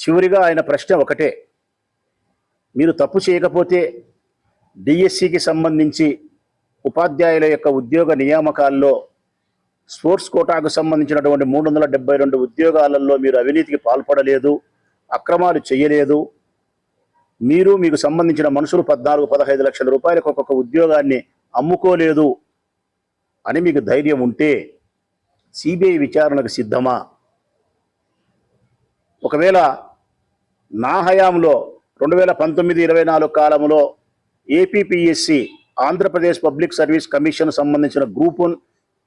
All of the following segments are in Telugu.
చివరిగా ఆయన ప్రశ్న ఒకటే, మీరు తప్పు చేయకపోతే డిఎస్సికి సంబంధించి ఉపాధ్యాయుల యొక్క ఉద్యోగ నియామకాల్లో స్పోర్ట్స్ కోటాకు సంబంధించినటువంటి 372 ఉద్యోగాలలో మీరు అవినీతికి పాల్పడలేదు, అక్రమాలు చేయలేదు, మీకు సంబంధించిన మనుషులు 14-15 లక్షల రూపాయలకు ఒక్కొక్క ఉద్యోగాన్ని అమ్ముకోలేదు అని మీకు ధైర్యం ఉంటే సిబిఐ విచారణకు సిద్ధమా? ఒకవేళ నా హయాంలో 2019-24 కాలంలో APPSC Andhra Pradesh public service commission సంబంధించిన గ్రూప్ 1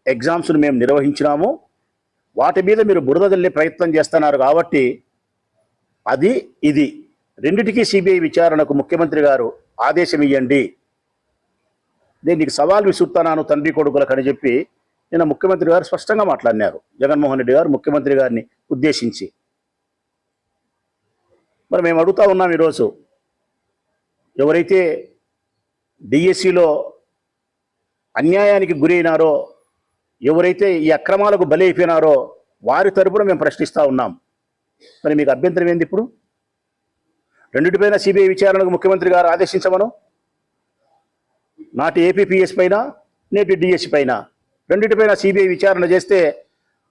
ఎగ్జామ్స్ను మేము నిర్వహించినాము, వాటి మీద మీరు బురద జల్లే ప్రయత్నం చేస్తున్నారు కాబట్టి అది ఇది రెండిటికీ సిబిఐ విచారణకు ముఖ్యమంత్రి గారు ఆదేశం ఇవ్వండి, నేను నీకు సవాల్ విసురుతున్నాను తండ్రి కొడుకులకు అని చెప్పి నిన్న ముఖ్యమంత్రి గారు స్పష్టంగా మాట్లాడినారు. జగన్మోహన్ రెడ్డి గారు ముఖ్యమంత్రి గారిని ఉద్దేశించి. మరి మేము అడుగుతా ఉన్నాం ఈరోజు, ఎవరైతే డిఎస్సిలో అన్యాయానికి గురైనారో, ఎవరైతే ఈ అక్రమాలకు బలైపోయినారో వారి తరపున మేము ప్రశ్నిస్తూ ఉన్నాం. మరి మీకు అభ్యంతరం ఏంది? ఇప్పుడు రెండిటిపైన సిబిఐ విచారణకు ముఖ్యమంత్రి గారు ఆదేశించమను, నాటి ఏపీపీఎస్ పైన నేటి డిఎస్సి పైన రెండిటిపైన సిబిఐ విచారణ చేస్తే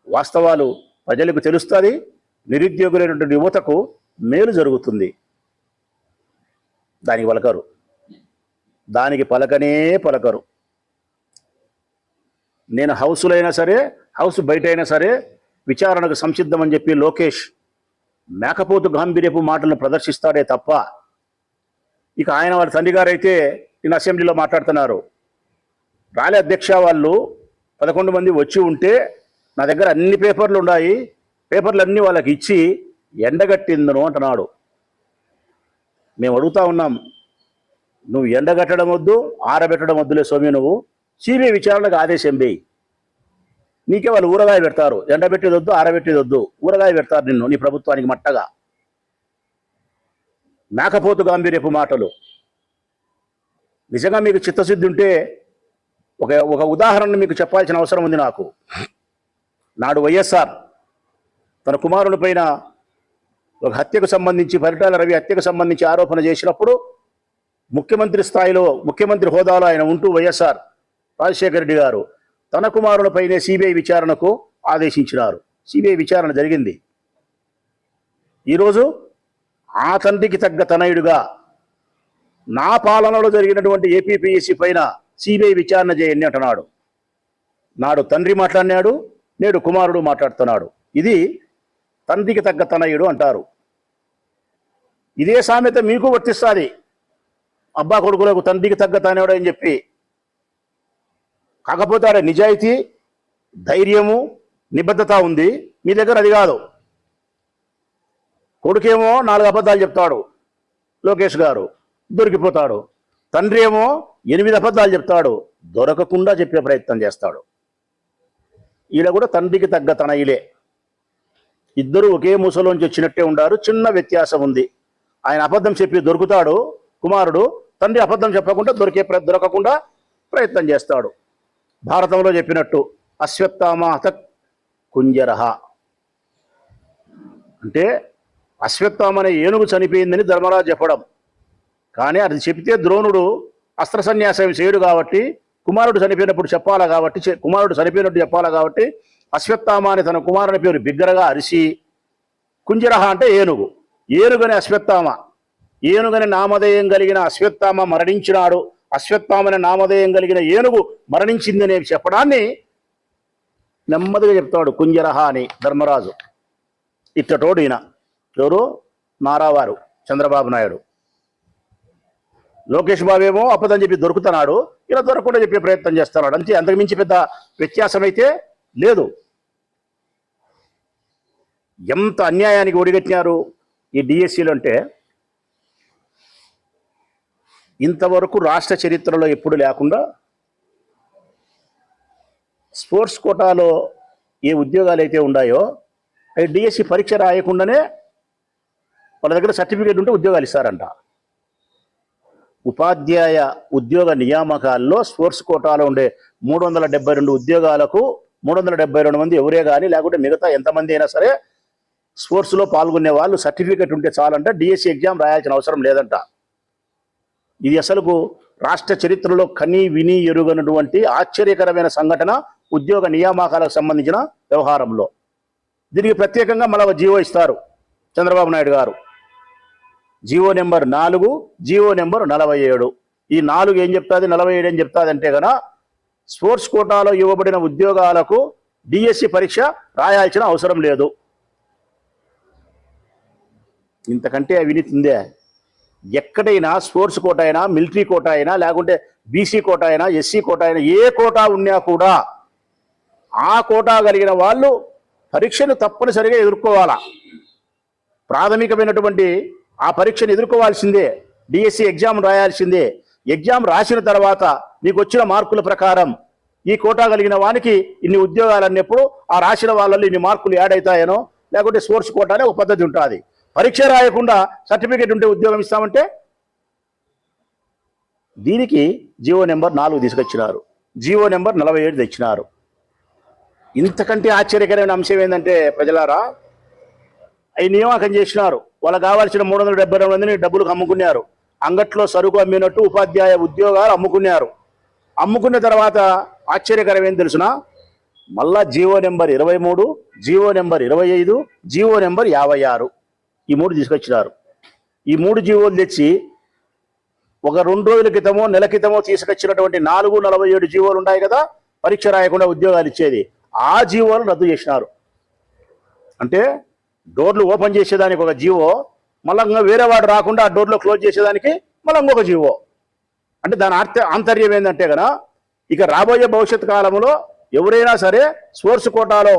వాస్తవాలు ప్రజలకు తెలుస్తుంది, నిరుద్యోగులైనటువంటి యువతకు మేలు జరుగుతుంది. దానికి పలకరు, దానికి పలకరు. నేను హౌస్లో అయినా సరే, హౌస్ బయట అయినా సరే విచారణకు సంసిద్ధమని చెప్పి లోకేష్ మేకపోతు గాంభీర్యపు మాటలను ప్రదర్శిస్తాడే తప్ప, ఇక ఆయన వాళ్ళ తండ్రి గారు అయితే నేను అసెంబ్లీలో మాట్లాడుతున్నారు, రాలే అధ్యక్ష వాళ్ళు 11 మంది వచ్చి ఉంటే నా దగ్గర అన్ని పేపర్లు ఉన్నాయి, పేపర్లు అన్నీ వాళ్ళకి ఇచ్చి ఎండగట్టిందను అంటున్నాడు. మేము అడుగుతా ఉన్నాం, నువ్వు ఎండగట్టడం వద్దు, ఆరబెట్టడం వద్దులే సోమి, నువ్వు సిబిఐ విచారణకు ఆదేశం వేయి. నీకే వాళ్ళు ఊరగాయ పెడతారు, ఎండబెట్టేది వద్దు, ఆరబెట్టేది వద్దు, ఊరగాయ పెడతారు నిన్ను, నీ ప్రభుత్వానికి మట్టగా. మేకపోతు గాంభీర్యపు మాటలు. నిజంగా మీకు చిత్తశుద్ధి ఉంటే ఒక ఉదాహరణ మీకు చెప్పాల్సిన అవసరం ఉంది నాకు. నాడు వైఎస్ఆర్ తన కుమారుని పైన ఒక హత్యకు సంబంధించి, పరిటాల రవి హత్యకు సంబంధించి ఆరోపణ చేసినప్పుడు ముఖ్యమంత్రి స్థాయిలో, ముఖ్యమంత్రి హోదాలో ఆయన ఉంటూ వైఎస్ఆర్ రాజశేఖర రెడ్డి గారు తన కుమారులపైనే సిబిఐ విచారణకు ఆదేశించినారు. సిబిఐ విచారణ జరిగింది. ఈరోజు ఆ తండ్రికి తగ్గ తనయుడుగా నా పాలనలో జరిగినటువంటి ఏపీపీఎస్సి పైన సిబిఐ విచారణ చేయండి అంటున్నాడు. నాడు తండ్రి మాట్లాడినాడు, నేడు కుమారుడు మాట్లాడుతున్నాడు. ఇది తండ్రికి తగ్గ తనయుడు అంటారు. ఇదే సామెత మీకు వర్తిస్తుంది, అబ్బా కొడుకులకు తండ్రికి తగ్గ తనయుడు అని చెప్పి. కాకపోతే ఆడ నిజాయితీ, ధైర్యము, నిబద్ధత ఉంది, మీ దగ్గర అది కాదు. కొడుకేమో 4 అబద్ధాలు చెప్తాడు లోకేష్ గారు, దొరికిపోతాడు. తండ్రి ఏమో 8 అబద్ధాలు చెప్తాడు, దొరకకుండా చెప్పే ప్రయత్నం చేస్తాడు. ఈడ కూడా తండ్రికి తగ్గ తనయులే. ఇద్దరు ఒకే మూసలోంచి వచ్చినట్టే ఉండారు, చిన్న వ్యత్యాసం ఉంది. ఆయన అబద్ధం చెప్పి దొరుకుతాడు కుమారుడు, తండ్రి అబద్ధం చెప్పకుండా దొరకకుండా ప్రయత్నం చేస్తాడు. భారతంలో చెప్పినట్టు అశ్వత్థామ హత కుంజరహ అంటే అశ్వత్థామ అనే ఏనుగు చనిపోయిందని ధర్మరాజు చెప్పడం. కానీ అది చెప్తే ద్రోణుడు అస్త్ర సన్యాసం చేయడు కాబట్టి, కుమారుడు చనిపోయినప్పుడు చెప్పాలా కాబట్టి, కుమారుడు చనిపోయినట్టు చెప్పాలా కాబట్టి అశ్వత్థామ అని తన కుమారుని పేరు బిగ్గరగా అరిసి, కుంజరహ అంటే ఏనుగు, ఏనుగని అశ్వత్థామ, ఏనుగని నామధేయం కలిగిన అశ్వత్థామ మరణించినాడు, అశ్వత్థామని నామధేయం కలిగిన ఏనుగు మరణించిందనే చెప్పడాన్ని నెమ్మదిగా చెప్తాడు కుంజరహ అని ధర్మరాజు. ఇట్టటోడు ఈయన ఎవరు? నారావారు చంద్రబాబు నాయుడు. లోకేష్ బాబు ఏమో అబద్ధం చెప్పి దొరుకుతున్నాడు, ఇలా దొరకకుండా చెప్పే ప్రయత్నం చేస్తున్నాడు. అంతే, అంతకుమించి పెద్ద వ్యత్యాసం అయితే లేదు. ఎంత అన్యాయానికి ఒడిగట్టినారు ఈ డిఎస్సీలు అంటే ఇంతవరకు రాష్ట్ర చరిత్రలో ఎప్పుడు లేకుండా స్పోర్ట్స్ కోటాలో ఏ ఉద్యోగాలు అయితే ఉన్నాయో అవి డిఎస్సి పరీక్ష రాయకుండానే వాళ్ళ దగ్గర సర్టిఫికేట్ ఉంటే ఉద్యోగాలు ఇస్తారంట. ఉపాధ్యాయ ఉద్యోగ నియామకాల్లో స్పోర్ట్స్ కోటాలో ఉండే 372 ఉద్యోగాలకు 372 మంది ఎవరే కానీ లేకుంటే మిగతా ఎంతమంది అయినా సరే స్పోర్ట్స్లో పాల్గొనే వాళ్ళు సర్టిఫికెట్ ఉంటే చాలంట, డిఎస్సి ఎగ్జామ్ రాయాల్సిన అవసరం లేదంట. ఇది అసలుకు రాష్ట్ర చరిత్రలో కని విని ఎరుగనటువంటి ఆశ్చర్యకరమైన సంఘటన ఉద్యోగ నియామకాలకు సంబంధించిన వ్యవహారంలో. దీనికి ప్రత్యేకంగా మళ్ళీ ఒక జీవో ఇస్తారు చంద్రబాబు నాయుడు గారు. GO number 4, GO number 47. ఈ 4 ఏం చెప్తాది, 47 ఏం చెప్తాది అంటే కనుక స్పోర్ట్స్ కోటాలో ఇవ్వబడిన ఉద్యోగాలకు డిఎస్సి పరీక్ష రాయాల్సిన అవసరం లేదు. ఇంతకంటే అవినీతి ఉందే? ఎక్కడైనా స్పోర్ట్స్ కోట అయినా, మిలిటరీ కోట అయినా, లేకుంటే బీసీ కోట అయినా, ఎస్సీ కోట అయినా, ఏ కోటా ఉన్నా కూడా ఆ కోటా కలిగిన వాళ్ళు పరీక్షను తప్పనిసరిగా ఎదుర్కోవాలా. ప్రాథమికమైనటువంటి ఆ పరీక్షను ఎదుర్కోవాల్సిందే. డిఎస్సి ఎగ్జామ్ రాయాల్సిందే. ఎగ్జామ్ రాసిన తర్వాత నీకు వచ్చిన మార్కుల ప్రకారం ఈ కోటా కలిగిన వానికి ఇన్ని ఉద్యోగాలు అన్నప్పుడు ఆ రాసిన వాళ్ళలో ఇన్ని మార్కులు యాడ్ అవుతాయనో, లేకుంటే స్పోర్ట్స్ కోటా అనే ఒక పద్ధతి ఉంటుంది. పరీక్ష రాయకుండా సర్టిఫికేట్ ఉంటే ఉద్యోగం ఇస్తామంటే దీనికి జీవో నెంబర్ 4 తీసుకొచ్చినారు, జీవో నెంబర్ 47 తెచ్చినారు. ఇంతకంటే ఆశ్చర్యకరమైన అంశం ఏంటంటే ప్రజలారా, అవి నియామకం చేసినారు. వాళ్ళకి కావాల్సిన 372 మందిని డబ్బులకు అమ్ముకున్నారు. అంగట్లో సరుకు అమ్మినట్టు ఉపాధ్యాయ ఉద్యోగాలు అమ్ముకున్నారు. అమ్ముకున్న తర్వాత ఆశ్చర్యకరం ఏం తెలుసునా, మళ్ళా GO number 23, GO number 25, GO number 56 ఈ 3 తీసుకొచ్చినారు. ఈ 3 జీవోలు తెచ్చి ఒక 2 రోజుల క్రితమో నెల క్రితమో తీసుకొచ్చినటువంటి 447 జీవోలు ఉన్నాయి కదా, పరీక్ష రాయకుండా ఉద్యోగాలు ఇచ్చేది, ఆ జీవోలు రద్దు చేసినారు. అంటే డోర్లు ఓపెన్ చేసేదానికి ఒక జీవో, మళ్ళీ వేరే వాడు రాకుండా ఆ డోర్లో క్లోజ్ చేసేదానికి మళ్ళీ ఇంకొక జీవో. అంటే దాని ఆంతర్యం ఏంటంటే కదా, ఇక రాబోయే భవిష్యత్ కాలంలో ఎవరైనా సరే స్పోర్ట్స్ కోటాలో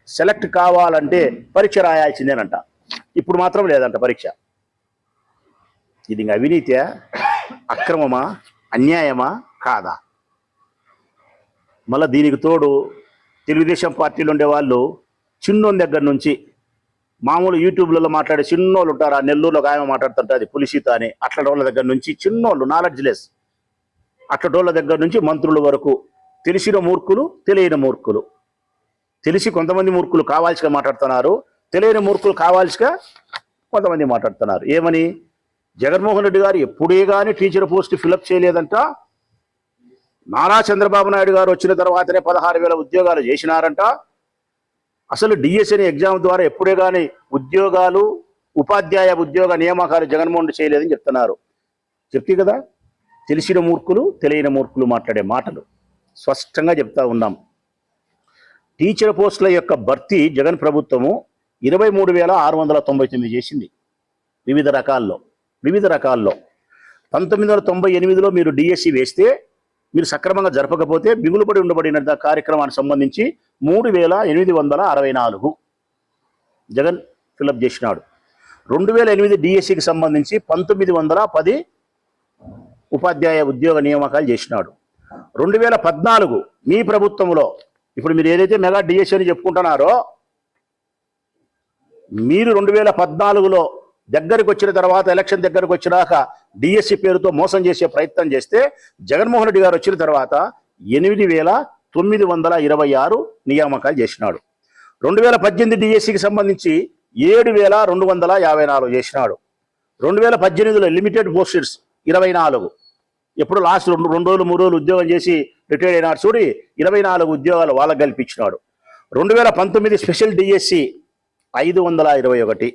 సెలెక్ట్ కావాలంటే పరీక్ష రాయాల్సిందేనంట. ఇప్పుడు మాత్రం లేదంట పరీక్ష. ఇది ఇంకా అవినీతియా, అక్రమమా, అన్యాయమా కాదా? మళ్ళీ దీనికి తోడు తెలుగుదేశం పార్టీలో ఉండే వాళ్ళు చిన్నోని దగ్గర నుంచి మామూలు యూట్యూబ్లలో మాట్లాడే చిన్నోళ్ళు ఉంటారు. ఆ నెల్లూరులో ఆయన మాట్లాడుతుంటుంది పులిసీత అని, అట్లా వాళ్ళ దగ్గర నుంచి చిన్నోళ్ళు, నాలెడ్జ్ లెస్ అట్లటోళ్ళ దగ్గర నుంచి మంత్రుల వరకు తెలిసిన మూర్ఖులు, తెలియని మూర్ఖులు. తెలిసి కొంతమంది మూర్ఖులు కావాల్సిగా మాట్లాడుతున్నారు, తెలియని మూర్ఖులు కావాల్సిగా కొంతమంది మాట్లాడుతున్నారు. ఏమని, జగన్మోహన్ రెడ్డి గారు ఎప్పుడే కానీ టీచర్ పోస్ట్ ఫిలప్ చేయలేదంట, నారా చంద్రబాబు నాయుడు గారు వచ్చిన తర్వాతనే 16,000 ఉద్యోగాలు చేసినారంట, అసలు డిఎస్సి అనే ఎగ్జామ్ ద్వారా ఎప్పుడే కానీ ఉద్యోగాలు, ఉపాధ్యాయ ఉద్యోగ నియామకాలు జగన్మోహన్ రెడ్డి చేయలేదని చెప్తున్నారు. చెప్తే కదా తెలిసిన మూర్ఖులు, తెలియని మూర్ఖులు మాట్లాడే మాటలు స్పష్టంగా చెప్తా ఉన్నాం. టీచర్ పోస్టుల యొక్క భర్తీ జగన్ ప్రభుత్వము 23,699 చేసింది వివిధ రకాల్లో. 1998లో మీరు డిఎస్సి వేస్తే, మీరు సక్రమంగా జరపకపోతే మిగులుబడి ఉండబడిన కార్యక్రమానికి సంబంధించి 3,864 జగన్ ఫిలప్ చేసినాడు. 2008 డిఎస్సికి సంబంధించి 1,910 ఉపాధ్యాయ ఉద్యోగ నియామకాలు చేసినాడు. 2014 మీ ప్రభుత్వంలో, ఇప్పుడు మీరు ఏదైతే మెగా డిఎస్సి అని చెప్పుకుంటున్నారో, మీరు 2014లో దగ్గరికి వచ్చిన తర్వాత, ఎలక్షన్ దగ్గరకు వచ్చినాక డిఎస్సి పేరుతో మోసం చేసే ప్రయత్నం చేస్తే, జగన్మోహన్ రెడ్డి గారు వచ్చిన తర్వాత 8,926 నియామకాలు చేసినాడు. 2018 డిఎస్సికి సంబంధించి 7,254 చేసినాడు. 2018లో లిమిటెడ్ పోస్టర్స్ 24, ఎప్పుడు లాస్ట్ 2 రోజులు 3 రోజులు ఉద్యోగం చేసి రిటైర్ అయినాడు చూడి, 24 ఉద్యోగాలు వాళ్ళకు కల్పించినాడు. 2019 స్పెషల్ డిఎస్సి 521,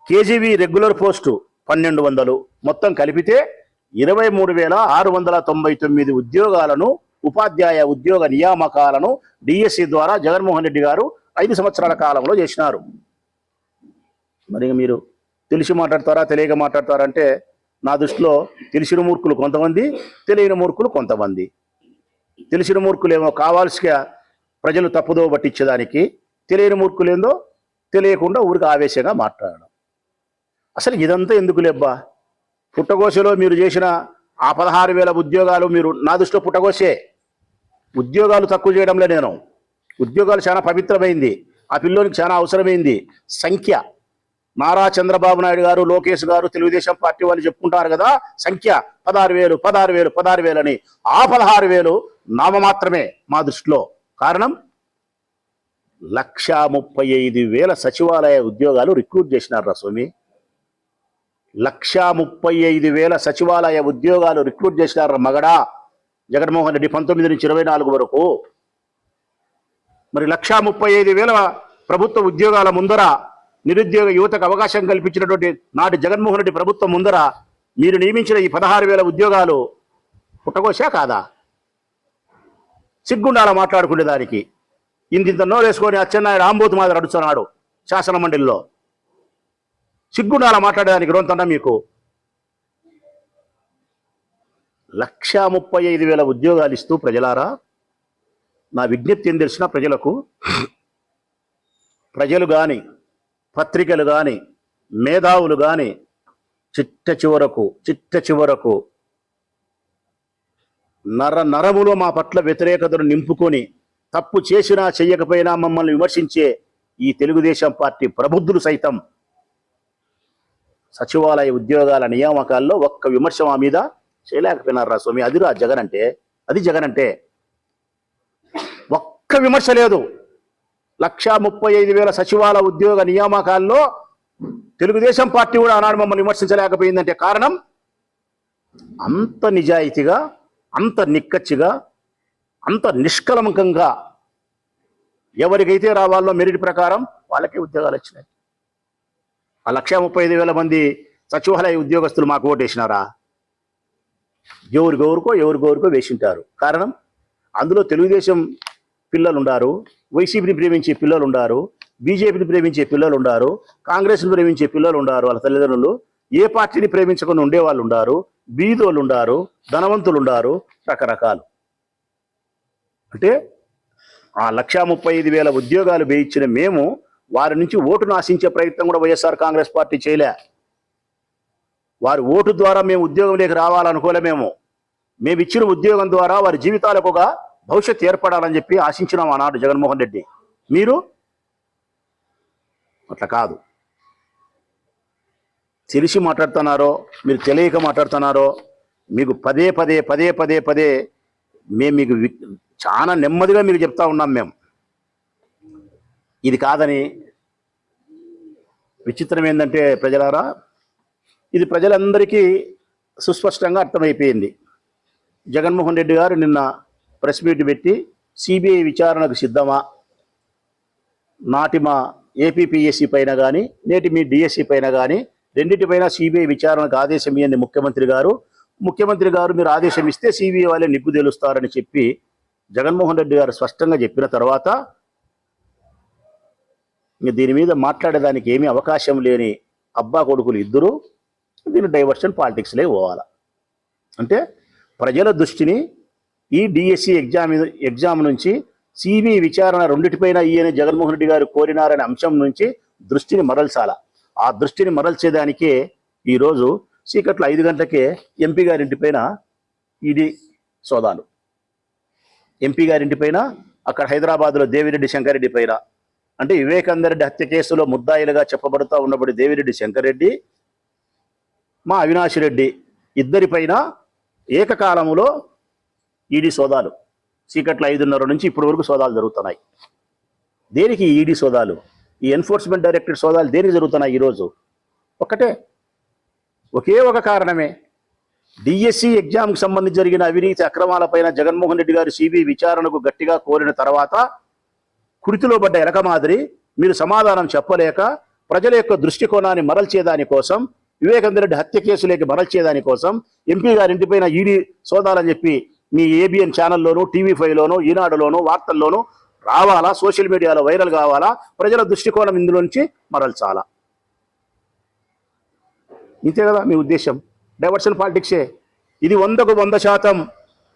కేజీవి రెగ్యులర్ పోస్టు 1,200, మొత్తం కలిపితే 23,699 ఉద్యోగాలను, ఉపాధ్యాయ ఉద్యోగ నియామకాలను డిఎస్సి ద్వారా జగన్మోహన్ రెడ్డి గారు 5 సంవత్సరాల కాలంలో చేసినారు. మరి మీరు తెలిసి మాట్లాడతారా, తెలియక మాట్లాడతారా అంటే, నా దృష్టిలో తెలిసిన మూర్ఖులు కొంతమంది, తెలియని మూర్ఖులు కొంతమంది. తెలిసిన మూర్ఖులేమో కావాల్సిగా ప్రజలు తప్పుదో పట్టించేదానికి, తెలియని మూర్ఖులేందో తెలియకుండా ఊరికి ఆవేశంగా మాట్లాడడం. అసలు ఇదంతా ఎందుకు లేబ్బా? పుట్టగోసలో మీరు చేసిన ఆ 16,000 ఉద్యోగాలు, మీరు నా దృష్టిలో పుట్టగోసే. ఉద్యోగాలు తక్కువ చేయడంలో నేను, ఉద్యోగాలు చాలా పవిత్రమైంది, ఆ పిల్లోనికి చాలా అవసరమైంది. సంఖ్య నారా చంద్రబాబు నాయుడు గారు, లోకేష్ గారు, తెలుగుదేశం పార్టీ వాళ్ళు చెప్పుకుంటారు కదా, సంఖ్య 16,000 అని. ఆ 16,000 నామ మాత్రమే మా దృష్టిలో. కారణం 1,35,000 సచివాలయ ఉద్యోగాలు రిక్రూట్ చేసినారు రా స్వామి. 1,35,000 సచివాలయ ఉద్యోగాలు రిక్రూట్ చేసినారు మగడా జగన్మోహన్ రెడ్డి 19 నుంచి 24 వరకు. మరి 1,35,000 ప్రభుత్వ ఉద్యోగాల ముందర నిరుద్యోగ యువతకు అవకాశం కల్పించినటువంటి నాటి జగన్మోహన్ రెడ్డి ప్రభుత్వం ముందర మీరు నియమించిన ఈ 16,000 ఉద్యోగాలు పుట్టకోశా కాదా? సిగ్గుండాల మాట్లాడుకునే దానికి. ఇంత నోరేసుకొని అచ్చెన్నాయుడు ఆంబోతు మాదిరి అడుస్తున్నాడు శాసన మండలిలో. సిగ్గుండాల మాట్లాడేదానికి రొంతన్నా మీకు. 1,35,000 ఉద్యోగాలు ఇస్తూ ప్రజలారా, నా విజ్ఞప్తి ఏం తెలిసిన ప్రజలకు, ప్రజలు కానీ పత్రికలు కానీ మేధావులు కానీ చిట్ట చివరకు నరములో మా పట్ల వ్యతిరేకతను నింపుకొని తప్పు చేసినా చెయ్యకపోయినా మమ్మల్ని విమర్శించే ఈ తెలుగుదేశం పార్టీ ప్రబుద్ధులు సైతం సచివాలయ ఉద్యోగాల నియామకాల్లో ఒక్క విమర్శ మా మీద చేయలేకపోయినారా స్వామి. అదిరా జగన్ అంటే. అది జగన్ అంటే. ఒక్క విమర్శ లేదు. 1,35,000 సచివాలయ ఉద్యోగ నియామకాల్లో తెలుగుదేశం పార్టీ కూడా ఆనాడు మమ్మల్ని విమర్శించలేకపోయిందంటే కారణం అంత నిజాయితీగా, అంత నిక్కచ్చిగా, అంత నిష్కలంకంగా ఎవరికైతే రావాలో మెరిట్ ప్రకారం వాళ్ళకే ఉద్యోగాలు వచ్చినాయి. ఆ 1,35,000 మంది సచివాలయ ఉద్యోగస్తులు మాకు ఓటేసినారా? ఎవరికొరుకో వేసింటారు. కారణం అందులో తెలుగుదేశం పిల్లలు ఉండారు, వైసీపీని ప్రేమించే పిల్లలు ఉండారు, బీజేపీని ప్రేమించే పిల్లలు ఉండారు, కాంగ్రెస్ని ప్రేమించే పిల్లలు ఉండారు. వాళ్ళ తల్లిదండ్రులు ఏ పార్టీని ప్రేమించకుండా ఉండేవాళ్ళు ఉండారు, బీదోళ్ళు ఉండారు, ధనవంతులు ఉండారు, రకరకాలు. అంటే ఆ 1,35,000 ఉద్యోగాలు వేయించిన మేము వారి నుంచి ఓటును ఆశించే ప్రయత్నం కూడా వైఎస్ఆర్ కాంగ్రెస్ పార్టీ చేయలే. వారి ఓటు ద్వారా మేము ఉద్యోగంలోకి రావాలనుకోలే. మేము ఇచ్చిన ఉద్యోగం ద్వారా వారి జీవితాలకు ఒక భవిష్యత్తు ఏర్పడాలని చెప్పి ఆశించినాం ఆనాడు జగన్మోహన్ రెడ్డి. మీరు అట్లా కాదు. తెలిసి మాట్లాడుతున్నారో మీరు తెలియక మాట్లాడుతున్నారో మీకు పదే మేము మీకు చాలా నెమ్మదిగా మీకు చెప్తా ఉన్నాం. మేము ఇది కాదని. విచిత్రం ఏంటంటే ప్రజలారా, ఇది ప్రజలందరికీ సుస్పష్టంగా అర్థమైపోయింది. జగన్మోహన్ రెడ్డి గారు నిన్న ప్రెస్ మీట్ పెట్టి సిబిఐ విచారణకు సిద్ధమా, నాటి మా ఏపీపీఎస్సీ పైన కానీ నేటి మీ డిఎస్సి పైన కానీ రెండింటిపైన సిబిఐ విచారణకు ఆదేశం ఇవ్వండి ముఖ్యమంత్రి గారు మీరు ఆదేశం ఇస్తే సిబిఐ వాళ్ళే నిగ్గు తేలుస్తారని చెప్పి జగన్మోహన్ రెడ్డి గారు స్పష్టంగా చెప్పిన తర్వాత ఇంక దీని మీద మాట్లాడేదానికి ఏమీ అవకాశం లేని అబ్బా కొడుకులు ఇద్దరు దీని డైవర్షన్ పాలిటిక్స్లే పోవాలా. అంటే ప్రజల దృష్టిని ఈ డిఎస్సి ఎగ్జామ్ నుంచి సిబిఐ విచారణ రెండిటిపైన ఈయన జగన్మోహన్ రెడ్డి గారు కోరినారనే అంశం నుంచి దృష్టిని మరల్చాలా. ఆ దృష్టిని మరల్చేదానికే ఈరోజు చీకట్లో 5 గంటలకే ఎంపీ గారింటిపైన ఈడీ సోదాలు. ఎంపీ గారింటిపైన అక్కడ హైదరాబాద్లో దేవిరెడ్డి శంకరెడ్డి పైన, అంటే వివేకానంద రెడ్డి హత్య కేసులో ముద్దాయిలుగా చెప్పబడుతూ ఉన్నప్పుడు దేవిరెడ్డి శంకరెడ్డి, మా అవినాష్ రెడ్డి ఇద్దరిపైన ఏకకాలంలో ఈడీ సోదాలు. చీకట్లో 5:30 నుంచి ఇప్పటి వరకు సోదాలు జరుగుతున్నాయి. దేనికి ఈడీ సోదాలు? ఈ ఎన్ఫోర్స్మెంట్ డైరెక్టరేట్ సోదాలు దేనికి జరుగుతున్నాయి ఈరోజు? ఒకే ఒక కారణమే. డిఎస్సి ఎగ్జామ్కి సంబంధించి జరిగిన అవినీతి అక్రమాలపైన జగన్మోహన్ రెడ్డి గారు సిబిఐ విచారణకు గట్టిగా కోరిన తర్వాత కుడితిలో పడ్డ ఎలక మాదిరి మీరు సమాధానం చెప్పలేక ప్రజల యొక్క దృష్టికోణాన్ని మరల్చేదాని కోసం, వివేకానంద రెడ్డి హత్య కేసులోకి మరల్చేదాని కోసం ఎంపీ గారి ఇంటిపైన ఈడీ సోదాలని చెప్పి మీ ఏబిఎన్ ఛానల్లోనూ, టీవీ5లోనూ, ఈనాడులోనూ, వార్తల్లోనూ రావాలా, సోషల్ మీడియాలో వైరల్ కావాలా, ప్రజల దృష్టికోణం ఇందులో నుంచి మరల్చాలా. ఇంతే కదా మీ ఉద్దేశం? డైవర్షన్ పాలిటిక్సే ఇది. 100కు 100%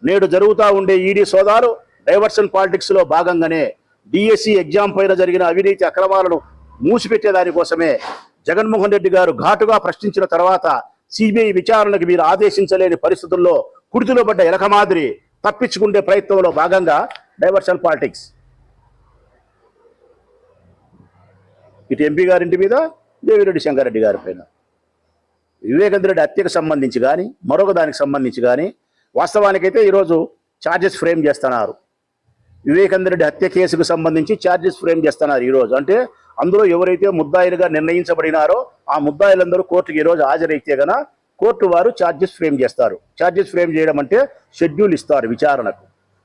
నేడు జరుగుతూ ఉండే ఈడీ సోదాలు డైవర్షన్ పాలిటిక్స్లో భాగంగానే డిఎస్సి ఎగ్జామ్ పైన జరిగిన అవినీతి అక్రమాలను మూసిపెట్టేదానికోసమే జగన్మోహన్ రెడ్డి గారు ఘాటుగా ప్రశ్నించిన తర్వాత సిబిఐ విచారణకు మీరు ఆదేశించలేని పరిస్థితుల్లో కుడితిలో పడ్డ ఎలక మాదిరి తప్పించుకునే ప్రయత్నంలో భాగంగా డైవర్షన్ పాలిటిక్స్. ఇటు ఎంపీ గారింటి మీద, దేవిరెడ్డి శంకరెడ్డి గారి పైన, వివేకానంద రెడ్డి హత్యకు సంబంధించి కానీ మరొక దానికి సంబంధించి కానీ వాస్తవానికైతే ఈరోజు ఛార్జెస్ ఫ్రేమ్ చేస్తున్నారు. వివేకానంద రెడ్డి హత్య కేసుకు సంబంధించి ఛార్జెస్ ఫ్రేమ్ చేస్తున్నారు ఈరోజు. అంటే అందులో ఎవరైతే ముద్దాయిలుగా నిర్ణయించబడినారో ఆ ముద్దాయిలందరూ కోర్టుకి ఈరోజు హాజరైతే గన కోర్టు వారు ఛార్జెస్ ఫ్రేమ్ చేస్తారు. ఛార్జెస్ ఫ్రేమ్ చేయడం అంటే షెడ్యూల్ ఇస్తారు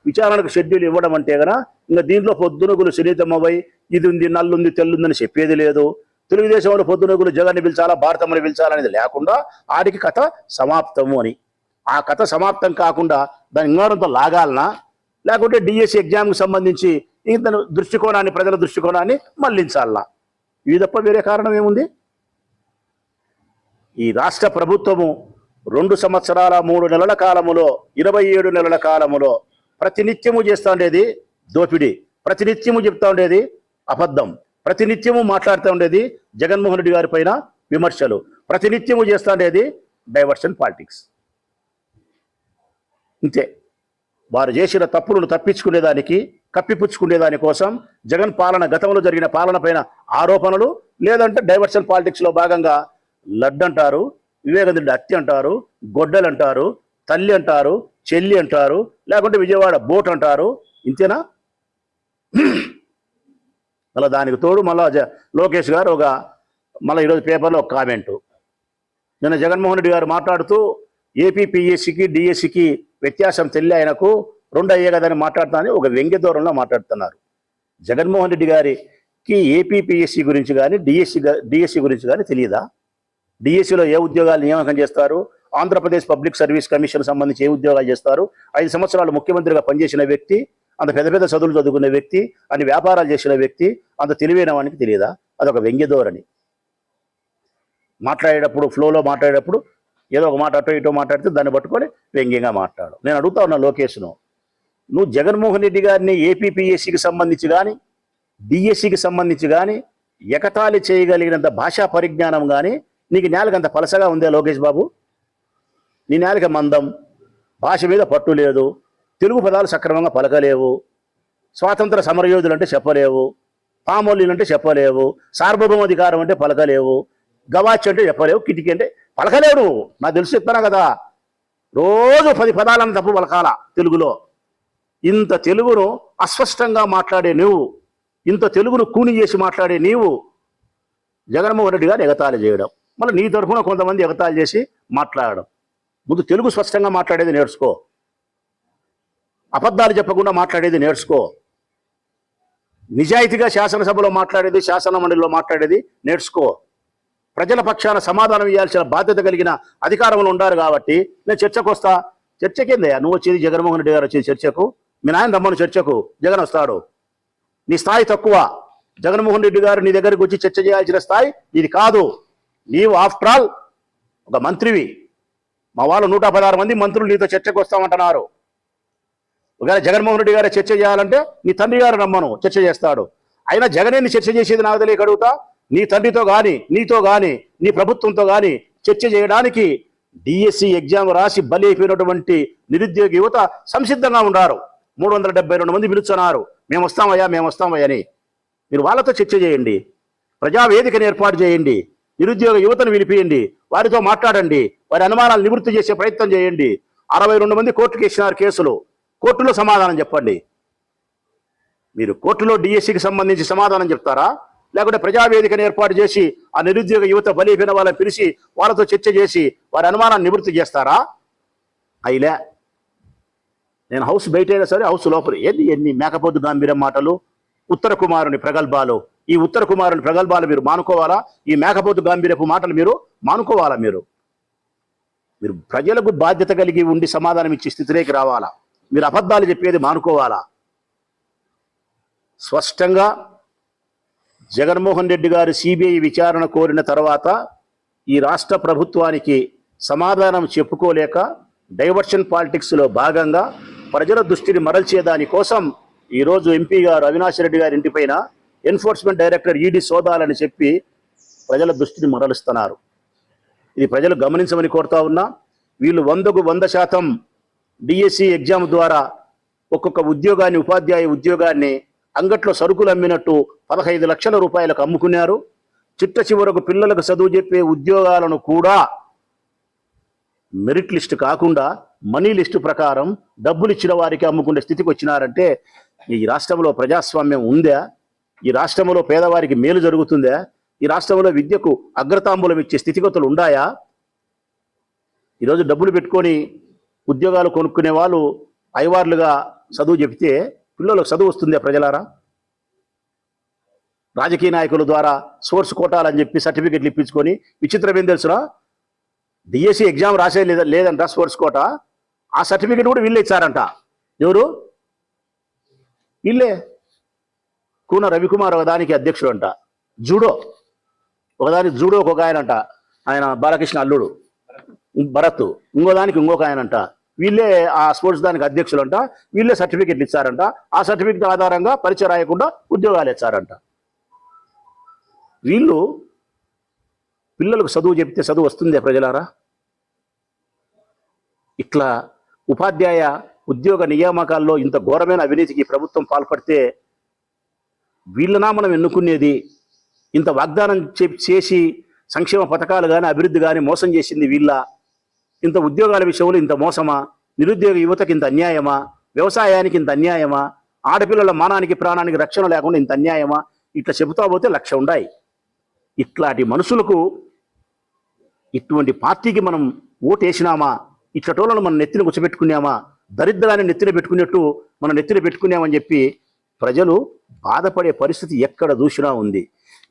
విచారణకు షెడ్యూల్ ఇవ్వడం అంటే గన ఇంకా దీంట్లో పొద్దునుగులు సునీతమ్మవై ఇది ఉంది నల్లుంది తెల్లుందని చెప్పేది లేదు. తెలుగుదేశంలో పొద్దునుగులు జగన్ని పిలిచాలా భారతమ్మని పిలిచాలనేది లేకుండా ఆడికి కథ సమాప్తము అని. ఆ కథ సమాప్తం కాకుండా దాని ఇంగారంతో లాగాలనా, లేకుంటే డిఎస్సి ఎగ్జామ్కి సంబంధించి ఇతను దృష్టికోణాన్ని ప్రజల దృష్టికోణాన్ని మళ్లించాలనా? ఇది తప్ప వేరే కారణం ఏముంది? ఈ రాష్ట్ర ప్రభుత్వము 2 సంవత్సరాల 3 నెలల కాలములో 27 నెలల కాలములో ప్రతినిత్యము చేస్తూ ఉండేది దోపిడీ, ప్రతినిత్యము చెప్తా ఉండేది అబద్ధం, ప్రతినిత్యము మాట్లాడుతూ ఉండేది జగన్మోహన్ రెడ్డి గారి పైన విమర్శలు, ప్రతినిత్యము చేస్తూ ఉండేది డైవర్షన్ పాలిటిక్స్. ఇంతే. వారు చేసిన తప్పులను తప్పించుకునేదానికి కప్పిపుచ్చుకునేదాని కోసం జగన్ పాలన గతంలో జరిగిన పాలన పైన ఆరోపణలు, లేదంటే డైవర్షన్ పాలిటిక్స్లో భాగంగా లడ్డు అంటారు, వివేకానంద రెడ్డి హత్య అంటారు, గొడ్డలు అంటారు, తల్లి అంటారు, చెల్లి అంటారు, లేకుంటే విజయవాడ బోట్ అంటారు. ఇంతేనా? మళ్ళీ దానికి తోడు మళ్ళా లోకేష్ గారు మళ్ళీ ఈరోజు పేపర్లో ఒక కామెంటు. నిన్న జగన్మోహన్ రెడ్డి గారు మాట్లాడుతూ ఏపీపీఎస్సికి డిఎస్సికి వ్యత్యాసం తెలియ ఆయనకు 2 అయ్యే కదని మాట్లాడుతానని ఒక వ్యంగ్య దూరంలో మాట్లాడుతున్నారు. జగన్మోహన్ రెడ్డి గారికి ఏపీపీఎస్సి గురించి కానీ డిఎస్సి గురించి కానీ తెలియదా? డిఎస్సిలో ఏ ఉద్యోగాలు నియామకం చేస్తారు, ఆంధ్రప్రదేశ్ పబ్లిక్ సర్వీస్ కమిషన్ సంబంధించి ఏ ఉద్యోగాలు చేస్తారు, 5 సంవత్సరాలు ముఖ్యమంత్రిగా పనిచేసిన వ్యక్తి, అంత పెద్ద పెద్ద చదువులు చదువుకునే వ్యక్తి, అన్ని వ్యాపారాలు చేసిన వ్యక్తి, అంత తెలివైన వానికి తెలియదా? అదొక వ్యంగ్య ధోరణి. మాట్లాడేటప్పుడు ఫ్లోలో మాట్లాడేటప్పుడు ఏదో ఒక మాట అటో ఇటో మాట్లాడితే దాన్ని పట్టుకొని వ్యంగ్యంగా మాట్లాడు. నేను అడుగుతా ఉన్నా లోకేష్ను, నువ్వు జగన్మోహన్ రెడ్డి గారిని ఏపీపీఎస్సికి సంబంధించి కానీ డిఎస్సికి సంబంధించి కానీ ఎకతాళి చేయగలిగినంత భాషా పరిజ్ఞానం కానీ నీకు నేలకంత పలసగా ఉందే లోకేష్ బాబు? నీ నేలకి మందం, భాష మీద పట్టు లేదు, తెలుగు పదాలు సక్రమంగా పలకలేవు, స్వాతంత్ర సమరయోధులు అంటే చెప్పలేవు, పామోలీలు అంటే చెప్పలేవు, సార్వభౌమాధికారం అంటే పలకలేవు, గవాచ్ అంటే చెప్పలేవు, కిటికీ అంటే పలకలేవు. నాకు తెలిసి చెప్తానా కదా, రోజు 10 పదాలను తప్పు పలకాల తెలుగులో. ఇంత తెలుగును అస్పష్టంగా మాట్లాడే నువ్వు, ఇంత తెలుగును కూని చేసి మాట్లాడే నీవు జగన్మోహన్ రెడ్డి గారు ఎగతాళి చేయడం, మళ్ళీ నీ తరఫున కొంతమంది ఎగతాళి చేసి మాట్లాడడం. ముందు తెలుగు స్పష్టంగా మాట్లాడేది నేర్చుకో, అబద్ధాలు చెప్పకుండా మాట్లాడేది నేర్చుకో, నిజాయితీగా శాసనసభలో మాట్లాడేది శాసన మండలిలో మాట్లాడేది నేర్చుకో. ప్రజల పక్షాన సమాధానం ఇవ్వాల్సిన బాధ్యత కలిగిన అధికారంలో ఉండారు కాబట్టి నేను చర్చకు వస్తా. చర్చకేందయ్యా నువ్వు వచ్చేది? జగన్మోహన్ రెడ్డి గారు వచ్చేది చర్చకు? మీ నాయన రమ్మను చర్చకు, జగన్ వస్తాడు. నీ స్థాయి తక్కువ. జగన్మోహన్ రెడ్డి గారు నీ దగ్గరికి వచ్చి చర్చ చేయాల్సిన స్థాయి ఇది కాదు. నీవు ఆఫ్టర్ ఆల్ ఒక మంత్రివి. మా వాళ్ళు 116 మంది మంత్రులు నీతో చర్చకు వస్తామంటున్నారు. ఒకవేళ జగన్మోహన్ రెడ్డి గారు చర్చ చేయాలంటే నీ తండ్రి గారు రమ్మను, చర్చ చేస్తాడు. అయినా జగనేని చర్చ చేసేది నాకు తెలియక అడుగుతా. నీ తండ్రితో కానీ నీతో కానీ నీ ప్రభుత్వంతో కానీ చర్చ చేయడానికి డిఎస్సి ఎగ్జామ్ రాసి బలి అయిపోయినటువంటి నిరుద్యోగ యువత సంసిద్ధంగా ఉన్నారు. 372 మంది పిలుస్తున్నారు, మేము వస్తామయ్యా అని. మీరు వాళ్ళతో చర్చ చేయండి, ప్రజావేదికను ఏర్పాటు చేయండి, నిరుద్యోగ యువతను పిలిపియండి, వారితో మాట్లాడండి, వారి అనుమానాలు నివృత్తి చేసే ప్రయత్నం చేయండి. 62 మంది కోర్టుకి ఇచ్చినారు కేసులు, కోర్టులో సమాధానం చెప్పండి. మీరు కోర్టులో డిఎస్సికి సంబంధించి సమాధానం చెప్తారా, లేకుంటే ప్రజావేదికను ఏర్పాటు చేసి ఆ నిరుద్యోగ యువత బలిపోయిన వాళ్ళని పిలిచి వాళ్ళతో చర్చ చేసి వారి అనుమానాన్ని నివృత్తి చేస్తారా? అయిలే. నేను హౌస్ బయటైనా సరే హౌస్ లోపల ఎన్ని మేకపోతు గాంభీర్యం మాటలు, ఉత్తర కుమారుని ప్రగల్భాలు. ఈ ఉత్తర కుమారుని ప్రగల్భాలు మీరు మానుకోవాలా, ఈ మేకపోతు గాంభీర్యపు మాటలు మీరు మానుకోవాలా. మీరు ప్రజలకు బాధ్యత కలిగి ఉండి సమాధానం ఇచ్చే స్థితిలోకి రావాలా. మీరు అబద్ధాలు చెప్పేది మానుకోవాలా. స్పష్టంగా జగన్మోహన్ రెడ్డి గారు సిబిఐ విచారణ కోరిన తర్వాత ఈ రాష్ట్ర ప్రభుత్వానికి సమాధానం చెప్పుకోలేక డైవర్షన్ పాలిటిక్స్లో భాగంగా ప్రజల దృష్టిని మరల్చేదాని కోసం ఈరోజు ఎంపీ గారు అవినాష్ రెడ్డి గారి ఇంటిపైన ఎన్ఫోర్స్మెంట్ డైరెక్టర్ ఈడీ సోదాలని చెప్పి ప్రజల దృష్టిని మరలుస్తున్నారు. ఇది ప్రజలు గమనించమని కోరుతా ఉన్నా. వీళ్ళు 100కు 100% డిఎస్సి ఎగ్జామ్ ద్వారా ఒక్కొక్క ఉద్యోగాన్ని, ఉపాధ్యాయ ఉద్యోగాన్ని అంగట్లో సరుకులు అమ్మినట్టు 15 లక్షల రూపాయలకు అమ్ముకున్నారు. చిట్ట చివరకు పిల్లలకు చదువు చెప్పే ఉద్యోగాలను కూడా మెరిట్ లిస్టు కాకుండా మనీ లిస్టు ప్రకారం డబ్బులు ఇచ్చిన వారికి అమ్ముకునే స్థితికి వచ్చినారంటే ఈ రాష్ట్రంలో ప్రజాస్వామ్యం ఉందా? ఈ రాష్ట్రంలో పేదవారికి మేలు జరుగుతుందా? ఈ రాష్ట్రంలో విద్యకు అగ్రతాంబూలం ఇచ్చే స్థితిగతులు ఉన్నాయా? ఈరోజు డబ్బులు పెట్టుకొని ఉద్యోగాలు కొనుక్కునే వాళ్ళు ఐవార్లుగా చదువు చెబితే పిల్లలకు చదువు వస్తుందా ప్రజలారా? రాజకీయ నాయకుల ద్వారా సోర్స్ కోటాలని చెప్పి సర్టిఫికెట్లు ఇప్పించుకొని విచిత్రం ఏం తెలుసురా, డిఎస్సి ఎగ్జామ్ రాసే లేదంట సోర్స్ కోట, ఆ సర్టిఫికెట్ కూడా వీళ్ళే ఇచ్చారంట. ఎవరు? వీళ్ళే. కూన రవికుమార్ ఒకదానికి అధ్యక్షుడు అంట, జూడో ఒకదానికి, జూడో ఒక ఆయన అంట, ఆయన బాలకృష్ణ అల్లుడు భరత్, ఇంకోదానికి ఇంకొక ఆయన అంట. వీళ్ళే ఆ స్పోర్ట్స్ దానికి అధ్యక్షులు అంట, వీళ్ళే సర్టిఫికెట్లు ఇచ్చారంట. ఆ సర్టిఫికెట్ ఆధారంగా పరీక్ష రాయకుండా ఉద్యోగాలు ఇచ్చారంట. వీళ్ళు పిల్లలకు చదువు చెప్తే చదువు వస్తుందే ప్రజలారా? ఇట్లా ఉపాధ్యాయ ఉద్యోగ నియామకాల్లో ఇంత ఘోరమైన అవినీతికి ప్రభుత్వం పాల్పడితే వీళ్ళనా మనం ఎన్నుకునేది? ఇంత వాగ్దానం చేసి సంక్షేమ పథకాలు కానీ అభివృద్ధి కానీ మోసం చేసింది వీళ్ళ? ఇంత ఉద్యోగాల విషయంలో ఇంత మోసమా? నిరుద్యోగ యువతకి ఇంత అన్యాయమా? వ్యవసాయానికి ఇంత అన్యాయమా? ఆడపిల్లల మానానికి ప్రాణానికి రక్షణ లేకుండా ఇంత అన్యాయమా? ఇట్లా చెబుతా పోతే 1,00,000 ఉన్నాయి. ఇట్లాంటి మనుషులకు, ఇటువంటి పార్టీకి మనం ఓటేసినామా? ఇట్లటోళ్ళను మనం నెత్తిన కూర్చోబెట్టుకున్నామా? దరిద్రాన్ని నెత్తిన పెట్టుకున్నట్టు మనం నెత్తిన పెట్టుకున్నామని చెప్పి ప్రజలు బాధపడే పరిస్థితి ఎక్కడ చూసినా ఉంది.